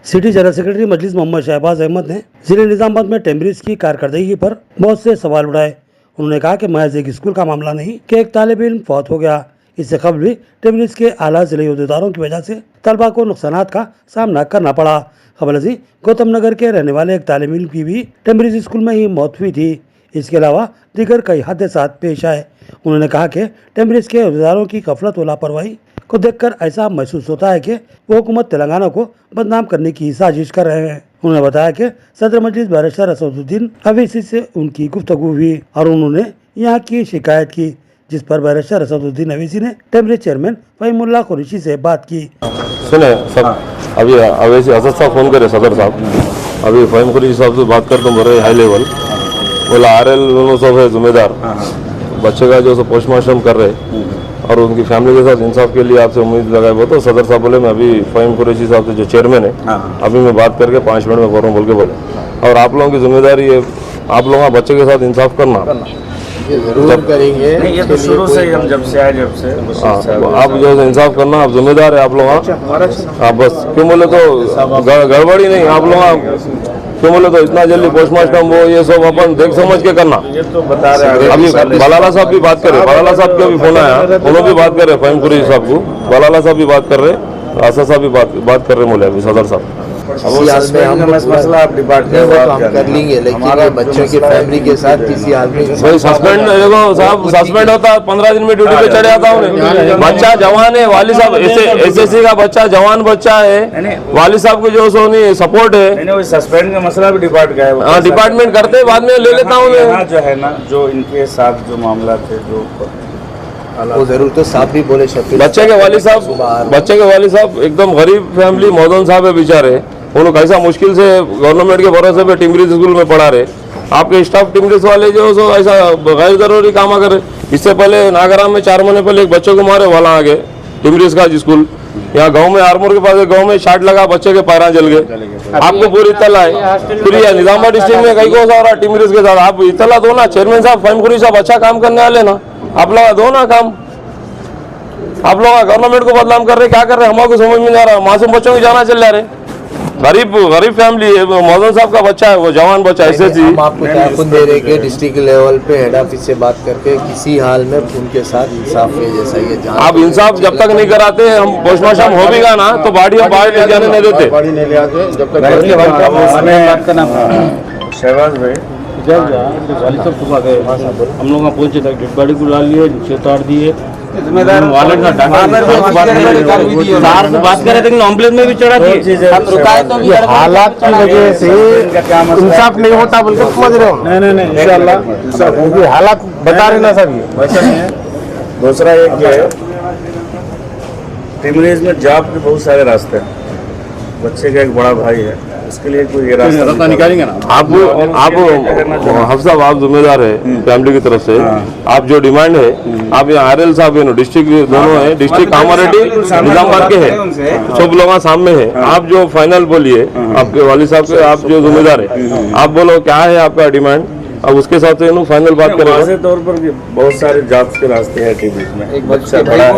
City general secretary मजलिस मोहम्मद शहबाज अहमद ने जिले निजामाबाद में टेम्ब्रिज की कारकर्दगी पर बहुत से सवाल उठाए। उन्होंने कहा कि महज एक स्कूल का मामला नहीं कि एक तालिब इल्म फौत हो गया। इससे कबल भी टेम्ब्रिज के आला जिले अहदेदारों की वजह से तलबा को नुकसानात का सामना करना पड़ा। खबर अजी गौतम नगर के रहने वाले एक तालिब इल्म की भी टेम्ब्रिज स्कूल में ही मौत हुई थी। इसके अलावा दीगर कई हादसा पेश आए। उन्होंने कहा कि टेम्ब्रिज के अहदेदारों की गफलत और लापरवाही को देखकर ऐसा महसूस होता है कि वो हुकूमत तेलंगाना को बदनाम करने की साजिश कर रहे हैं। उन्होंने बताया कि सदर मजलिस बैरिस्टर असदुद्दीन अवैसी से उनकी गुफ्तगू हुई और उन्होंने यहाँ की शिकायत की, जिस पर बैरिस्टर असदुद्दीन अवैसी ने टेम्ब्रिज चेयरमैन फहीमुल्लाह कुरैशी से बात की। सुने सब अभी अवैसी असद साहब फोन करे सदर साहब, अभी फहीम कुरैशी साहब से बात कर तुम रहे हाई लेवल, बोला RL दोनों सब है जिम्मेदार, बच्चे का जो पोस्टमार्टम कर रहे और उनकी फैमिली के साथ इंसाफ के लिए आपसे उम्मीद लगाए। वो तो सदर साहब बोले मैं अभी फहीम कुरैशी साहब से जो चेयरमैन है अभी मैं बात करके 5 मिनट में कर रहा हूँ बोल के बोले। और आप लोगों की जिम्मेदारी है, आप लोगों का बच्चे के साथ इंसाफ करना जरूर करेंगे। ये तो शुरू से ही हम जब से आए आप जो इंसाफ करना आप जिम्मेदार है आप लोग। आप बस क्यों बोले तो गड़बड़ी नहीं, आप लोग क्यों बोले तो इतना जल्दी पोस्टमार्टम वो ये सब अपन देख समझ के करना। ये तो बता रहे अभी बलाला साहब भी बात कर रहे, बलाला साहब का भी फोन आया, उन्होंने भी बात कर रहे फहीम कुरैशी साहब को, बलाला साहब भी बात कर रहे, असद साहब भी बात कर रहे बोले अभी सदर साहब। किसी हाल में हम मसला आप डिपार्टमेंट कर लेंगे, लेकिन ये बच्चों की फैमिली के साथ किसी आदमी भाई सस्पेंड देखो साहब, सस्पेंड होता है 15 दिन में ड्यूटी पे चढ़ जाता हूँ। बच्चा जवान है, वाली साहब SSC का बच्चा जवान बच्चा है, वाली साहब को जो सो नहीं सपोर्ट है। सस्पेंड का मसला भी डिपार्टमेंट करते बाद में ले लेता हूँ मैं। जो है ना, जो इनके साथ जो मामला थे जो वो जरूर तो साहब भी बोले बच्चे के वाली साहब एकदम गरीब फैमिली, मौदन साहब है बेचारे, उन्होंने कैसा मुश्किल से गवर्नमेंट के भरोसे पे टेम्ब्रिज स्कूल में पढ़ा रहे। आपके स्टाफ टेम्ब्रिज वाले जो सो ऐसा गैर जरूरी काम करे। इससे पहले नागराम में 4 महीने पहले एक बच्चे को मारे वहाँ आगे टेम्ब्रिज का स्कूल, यहाँ गांव में आरमोर के पास गांव में शाट लगा, बच्चे के पैरा जल गए। आपको पूरी इत्तला है, फिर यह निजामाबाद डिस्ट्रिक्ट में कई को सा रहा टेम्ब्रिज के साथ, आप इत्तला दो ना। चेयरमैन साहब फहीम कुरैशी साहब अच्छा काम करने वाले ना, आप लोग दो ना काम। आप लोग गवर्नमेंट को बदनाम कर रहे, क्या कर रहे हमारे को समझ में नहीं आ रहा। मासूम बच्चों की जाना चल जा रहे, गरीब फैमिली है, मौजूद साहब का बच्चा है, वो जवान बच्चा ऐसे जी। हम आपको तयक़ुन दे रहे कि डिस्ट्रिक्ट लेवल पे हेड ऑफिस से बात करके किसी हाल में उनके साथ इंसाफ के जैसा ये आप इंसाफ जब तक नहीं कराते, हम पोस्टमार्टम हो भी ना तो बाड़ी हम बाहर ले जाने नहीं देते। शहबाज भाई वाली सब सुबह गए, हम लोग वहाँ पहुँचे तक डेड बॉडी को डाल लिए, नीचे उतार दिए। वाले का से बात कर रहे थे, एम्बुलेंस में भी चढ़ा दिए। हालात की वजह से इंसाफ नहीं होता बोल के समझ रहे हो। नहीं इंशाल्लाह हालात बता रहे ना सर। ये वैसा नहीं है। दूसरा एक ये टेम्ब्रिज में जॉब के बहुत सारे रास्ते हैं। बच्चे का एक बड़ा भाई है, उसके लिए कोई ये रास्ता निकालेंगे ना। आप हफ्सा आप जिम्मेदार है फैमिली की तरफ से। आप जो डिमांड है, आप यहाँ RL साहब है, डिस्ट्रिक्ट दोनों है, डिस्ट्रिक्ट कामारेड्डी निजामाबाद के है, सब लोग सामने है। आप जो फाइनल बोलिए आपके वाली साहब के, आप जो जिम्मेदार है, आप बोलो क्या है आपका डिमांड, अब उसके साथ फाइनल बात करें। वाज़ेह तौर पर बहुत सारे जॉब्स के रास्ते हैं टेम्ब्रिज में। एक बच्चा बड़ा है,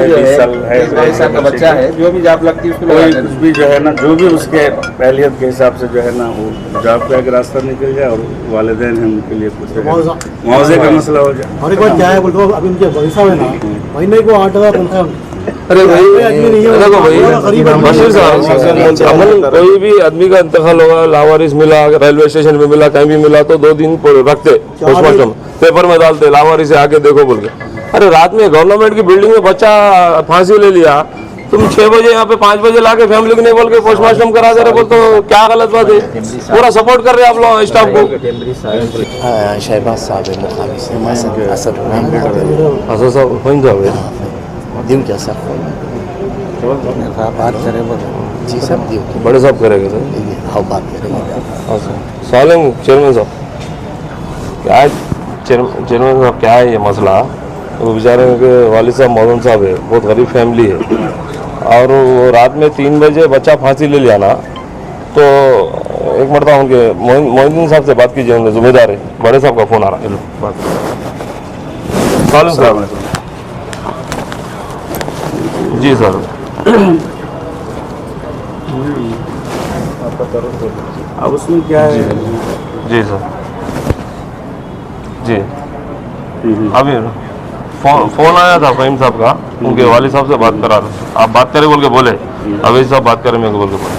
20 साल का बच्चा है, जो भी जॉब लगती है उसको कुछ भी जो है ना, जो भी उसके पहलियत के हिसाब से जो है ना, वो जॉब का एक रास्ता निकल जाए और वालिदैन हैं उनके लिए कुछ मुआवजे का मसला हो जाए। और एक बात क्या है बोलते अभी उनके पैसा है ना, महीने को 8,000 तनख्वाह। अरे भाई देखो भाई बशीर साहब, कोई भी आदमी का इंतकाल होगा, लावारिस मिला, रेलवे स्टेशन में मिला, कहीं भी मिला तो 2 दिन रखते पोस्टमार्टम, पेपर में डालते, लावारिस से आके देखो बोल के। अरे रात में गवर्नमेंट की बिल्डिंग में बच्चा फांसी ले लिया, तुम 6 बजे यहाँ पे 5 बजे लाके फैमिली को नहीं बोल के पोस्टमार्टम करा दे रहे, बोल तो क्या गलत बात है। पूरा सपोर्ट कर रहे हैं आप लोग स्टाफ को। शहबाज साहब है मुखामी से, असद साहब फोन जाओ दियो क्या सर बात करें जी सर, दियो बड़े साहब करेंगे सर। हाँ बात करेंगे। हाँ सर, सवाल चेयरमैन साहब क्या है, चेयरमैन साहब क्या है ये मसला। वो बेचारे के वालिद साहब मौजूद साहब है, बहुत गरीब फैमिली है, और वो रात में 3 बजे बच्चा फांसी ले लिया ना, तो एक मरतबा उनके मोहिद्दीन साहब से बात कीजिए, उनके जिम्मेदार है। बड़े साहब का फ़ोन आ रहा है, बात साहब। जी सर, अब उसमें क्या है? जी सर जी अभी फोन आया था फहीम साहब का, उनके वालिद साहब से बात करा रहे, आप बात करें बोल के बोले, अभी साहब बात करें मेरे को बोल के बोले।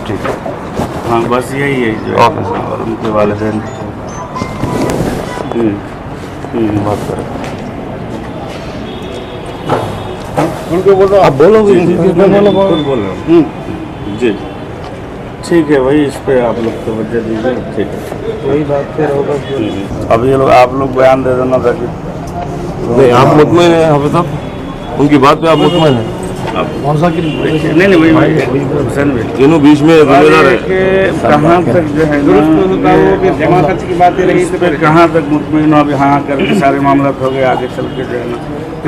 ठीक है हाँ बस यही है जो ओके सर। और उनके वालिदैन बात करें उनको बोलो, आप बोलोगे बोल रहे हो जी। ठीक है वही इस पे आप लोग तवज्जो दीजिए। ठीक है वही बात फिर होगा। अब ये लोग आप लोग बयान दे देना था कि नहीं, आप मुतमईन हैं हाफिज साहब, उनकी बात पे आप मुतमईन हैं? नहीं वही हुसैन भाई तीनों बीच में जिम्मेदार है कि कहाँ तक जो है जमा खर्च की बातें रही तो फिर कहाँ तक मुतमईन हो? अभी हाँ करके सारे मामला हो गए, आगे चल के जो है ना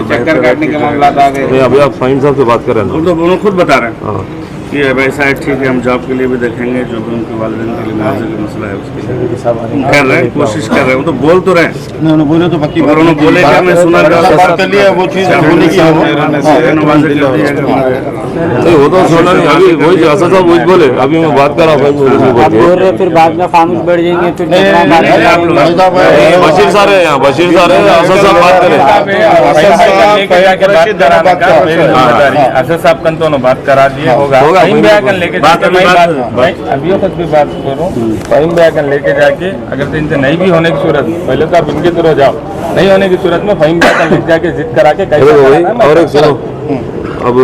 चक्कर काटने के मामला आ गए। नहीं, अभी आप फहीम साहब से बात करें ना। उन्होंने खुद बता रहे हैं हाँ कि अब ऐसा है, ठीक है हम जॉब के लिए भी देखेंगे, जो भी उनके वालिदैन के लिए मुआवजे का मसला है उसके लिए कर रहे हैं, कोशिश कर रहे हैं। वो तो बोल तो रहे हैं, उन्होंने बोले तो पक्की अगर उन्होंने बोले क्या मैं सुना बात कर लिया, वो चीज़ होने की नहीं नहीं, वो तो सुना नहीं, अभी वही असद साहब वही बोले, अभी मैं बात कर रहा हूँ फिर बाद में खामोश बैठ जाएंगे फिर बशीर साहब है यहाँ, बशीर साहब है, असद साहब बात करें। असद साहब कन तो बात करा दिए होगा, फहीम बयान लेके जाके अभी तक भी बात करूँ, फहीम बयान लेके जाके अगर तो इनसे नहीं भी होने की सूरत, पहले तो आप इनके तरह जाओ, नहीं होने की सूरत में फहीम बयान लेके जाके जिद करा के और एक सुनो, अब